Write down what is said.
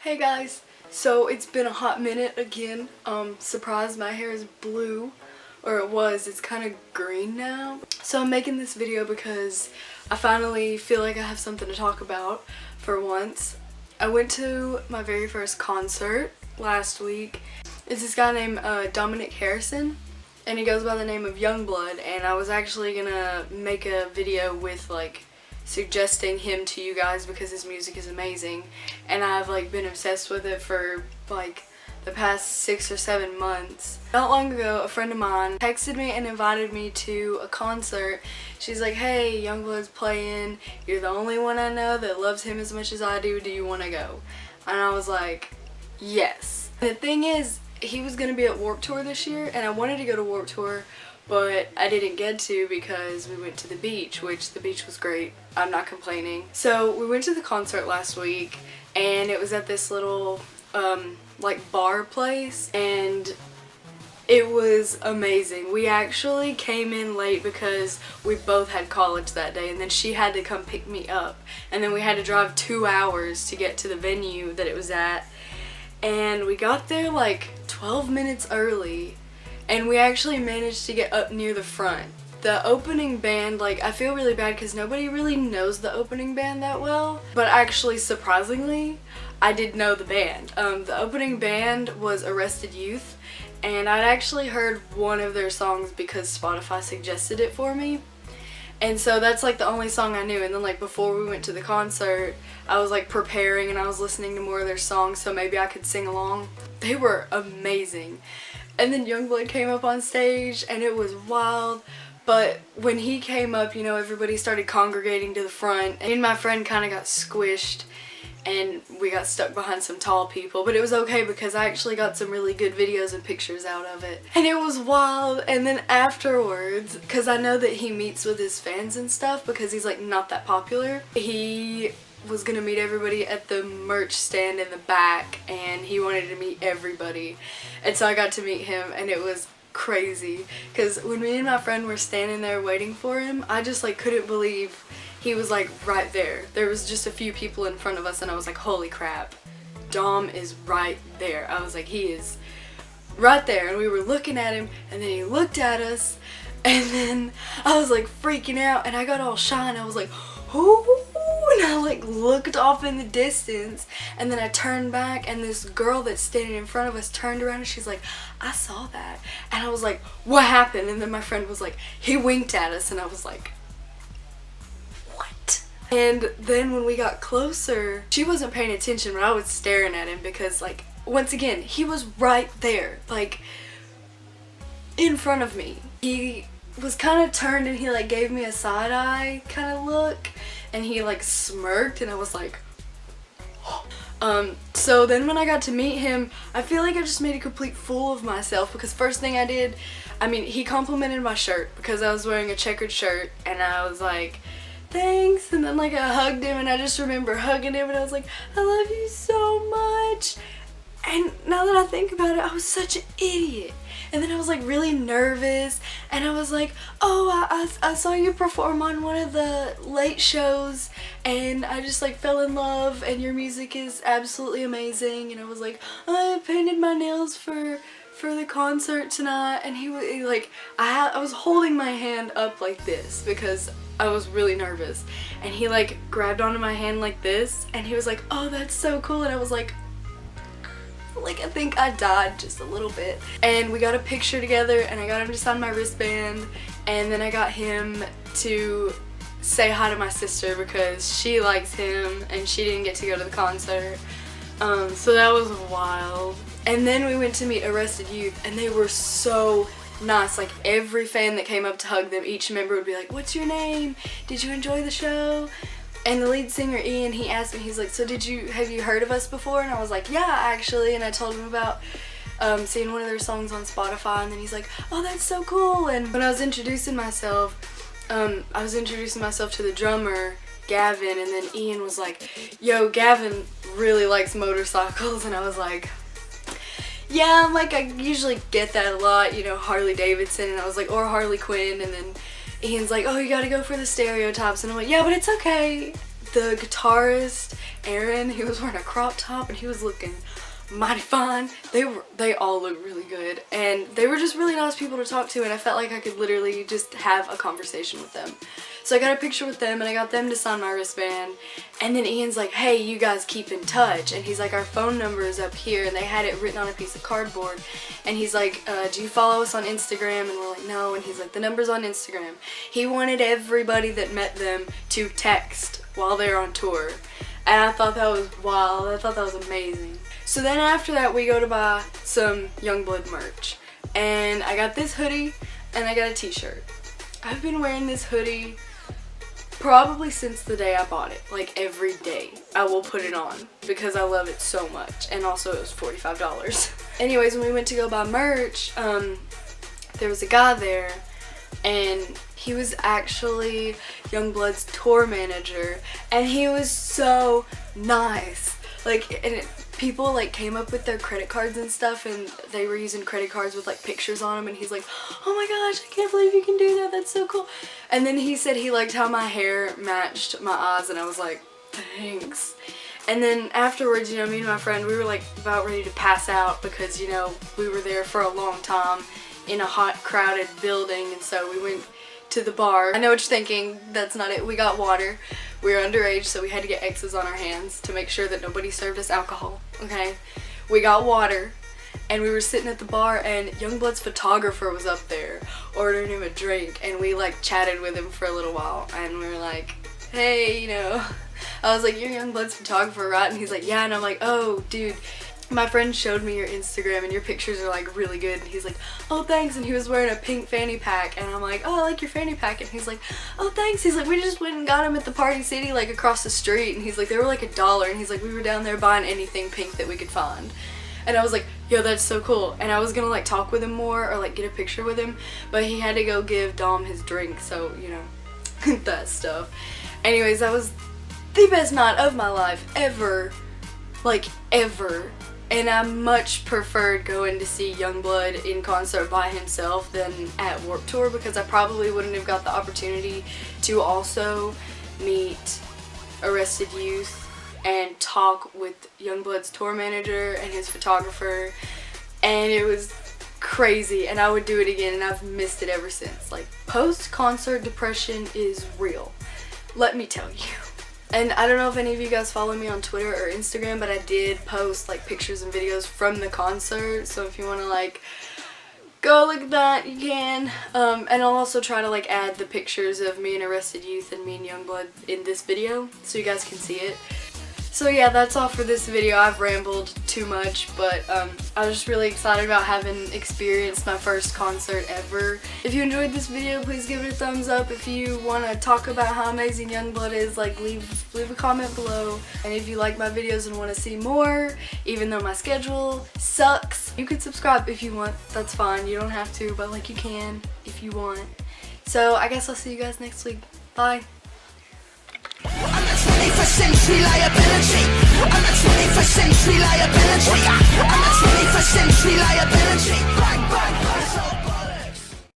Hey guys, so it's been a hot minute again. Surprise, my hair is blue, or it was. It's kind of green now. So I'm making this video because I finally feel like I have something to talk about for once. I went to my very first concert last week. It's this guy named Dominic Harrison, and he goes by the name of YUNGBLUD, and I was actually gonna make a video with like suggesting him to you guys because his music is amazing, and I've like been obsessed with it for like the past 6 or 7 months. Not long ago, a friend of mine texted me and invited me to a concert. She's like, hey, YUNGBLUD's playing, you're the only one I know that loves him as much as I do you want to go? And I was like, yes. The thing is, he was going to be at Warped Tour this year, and I wanted to go to Warped Tour, but I didn't get to because we went to the beach, which the beach was great. I'm not complaining. So we went to the concert last week, and it was at this little like bar place, and it was amazing. We actually came in late because we both had college that day, and then she had to come pick me up, and then we had to drive 2 hours to get to the venue that it was at, and we got there like 12 minutes early. And we actually managed to get up near the front. The opening band, like, I feel really bad because nobody really knows the opening band that well. But actually, surprisingly, I did know the band. The opening band was Arrested Youth, and I'd actually heard one of their songs because Spotify suggested it for me. And so that's like the only song I knew. And then like before we went to the concert, I was like preparing and I was listening to more of their songs so maybe I could sing along. They were amazing. And then YUNGBLUD came up on stage and it was wild, but when he came up, you know, everybody started congregating to the front, and me and my friend kind of got squished and we got stuck behind some tall people, but it was okay because I actually got some really good videos and pictures out of it. And it was wild. And then afterwards, because I know that he meets with his fans and stuff because he's like not that popular, he was gonna meet everybody at the merch stand in the back, and he wanted to meet everybody, and so I got to meet him, and it was crazy because when me and my friend were standing there waiting for him, I just like couldn't believe he was like right there. There was just a few people in front of us, and I was like, holy crap, Dom is right there. I was like, he is right there. And we were looking at him, and then he looked at us, and then I was like freaking out, and I got all shy, and I was like, ooh. And I like looked off in the distance, and then I turned back, and this girl that's standing in front of us turned around and she's like, I saw that. And I was like, what happened? And then my friend was like, he winked at us, and I was like, what? And then when we got closer, she wasn't paying attention, but I was staring at him because like, once again, he was right there, like in front of me. He was kind of turned and he like gave me a side eye kind of look, and he like smirked, and I was like, so then when I got to meet him, I feel like I just made a complete fool of myself because first thing I did, I mean, he complimented my shirt because I was wearing a checkered shirt, and I was like, thanks, and then like I hugged him, and I just remember hugging him, and I was like, I love you so much. And now that I think about it, I was such an idiot. And then I was like really nervous, and I was like, oh, I saw you perform on one of the late shows, and I just like fell in love, and your music is absolutely amazing. And I was like, I painted my nails for the concert tonight. And he like, I was holding my hand up like this because I was really nervous, and he like grabbed onto my hand like this, and he was like, oh, that's so cool. And I was like I think I died just a little bit. And we got a picture together, and I got him to sign my wristband, and then I got him to say hi to my sister because she likes him and she didn't get to go to the concert. So that was wild. And then we went to meet Arrested Youth, and they were so nice. Like every fan that came up to hug them, each member would be like, what's your name? Did you enjoy the show? And the lead singer, Ian, he asked me, he's like, so have you heard of us before? And I was like, yeah, actually. And I told him about seeing one of their songs on Spotify, and then he's like, oh, that's so cool. And when I was introducing myself, to the drummer, Gavin, and then Ian was like, yo, Gavin really likes motorcycles. And I was like, yeah, I'm like, I usually get that a lot, you know, Harley Davidson. And I was like, or Harley Quinn. And then Ian's like, oh, you gotta go for the stereotypes. And I'm like, yeah, but it's okay. The guitarist Aaron. He was wearing a crop top and he was looking mighty fine. They all looked really good, and they were just really nice people to talk to, and I felt like I could literally just have a conversation with them. So I got a picture with them and I got them to sign my wristband, and then Ian's like, hey, you guys keep in touch, and he's like, our phone number is up here, and they had it written on a piece of cardboard, and he's like, do you follow us on Instagram? And we're like, no, and he's like, the number's on Instagram. He wanted everybody that met them to text while they're on tour, and I thought that was wild. I thought that was amazing. So then after that, we go to buy some YUNGBLUD merch, and I got this hoodie and I got a t-shirt. I've been wearing this hoodie probably since the day I bought it. Like every day I will put it on because I love it so much, and also it was $45. Anyways, when we went to go buy merch, there was a guy there, and he was actually YUNGBLUD's tour manager, and he was so nice. Like, and people like came up with their credit cards and stuff, and they were using credit cards with like pictures on them, and he's like, oh my gosh, I can't believe you can do that, that's so cool. And then he said he liked how my hair matched my eyes, and I was like, thanks. And then afterwards, you know, me and my friend, we were like about ready to pass out because, you know, we were there for a long time in a hot, crowded building, and so we went to the bar. I know what you're thinking, that's not it. We got water. We were underage, so we had to get X's on our hands to make sure that nobody served us alcohol, okay? We got water, and we were sitting at the bar, and YUNGBLUD's photographer was up there ordering him a drink, and we like chatted with him for a little while, and we were like, hey, you know, I was like, you're YUNGBLUD's photographer, right? And he's like, yeah, and I'm like, oh, dude, my friend showed me your Instagram and your pictures are like really good, and he's like, oh thanks, and he was wearing a pink fanny pack, and I'm like, oh, I like your fanny pack, and he's like, oh thanks. He's like, we just went and got him at the Party City like across the street, and he's like, they were like $1, and he's like, we were down there buying anything pink that we could find. And I was like, yo, that's so cool. And I was gonna like talk with him more or like get a picture with him, but he had to go give Dom his drink, so you know, that stuff. Anyways, that was the best night of my life ever, like ever. And I much preferred going to see YUNGBLUD in concert by himself than at Warped Tour, because I probably wouldn't have got the opportunity to also meet Arrested Youth and talk with YUNGBLUD's tour manager and his photographer, and it was crazy, and I would do it again, and I've missed it ever since. Like, post-concert depression is real, let me tell you. And I don't know if any of you guys follow me on Twitter or Instagram, but I did post like pictures and videos from the concert, so if you want to like go look at that, you can. And I'll also try to like add the pictures of me and Arrested Youth and me and YUNGBLUD in this video so you guys can see it. So yeah, that's all for this video. I've rambled too much, but I was just really excited about having experienced my first concert ever. If you enjoyed this video, please give it a thumbs up. If you want to talk about how amazing YUNGBLUD is, like leave a comment below. And if you like my videos and want to see more, even though my schedule sucks, you can subscribe if you want. That's fine. You don't have to, but like you can if you want. So I guess I'll see you guys next week. Bye. I'm a 21st century liability. I'm a 21st century liability. I'm a 21st century liability. Bang, bang.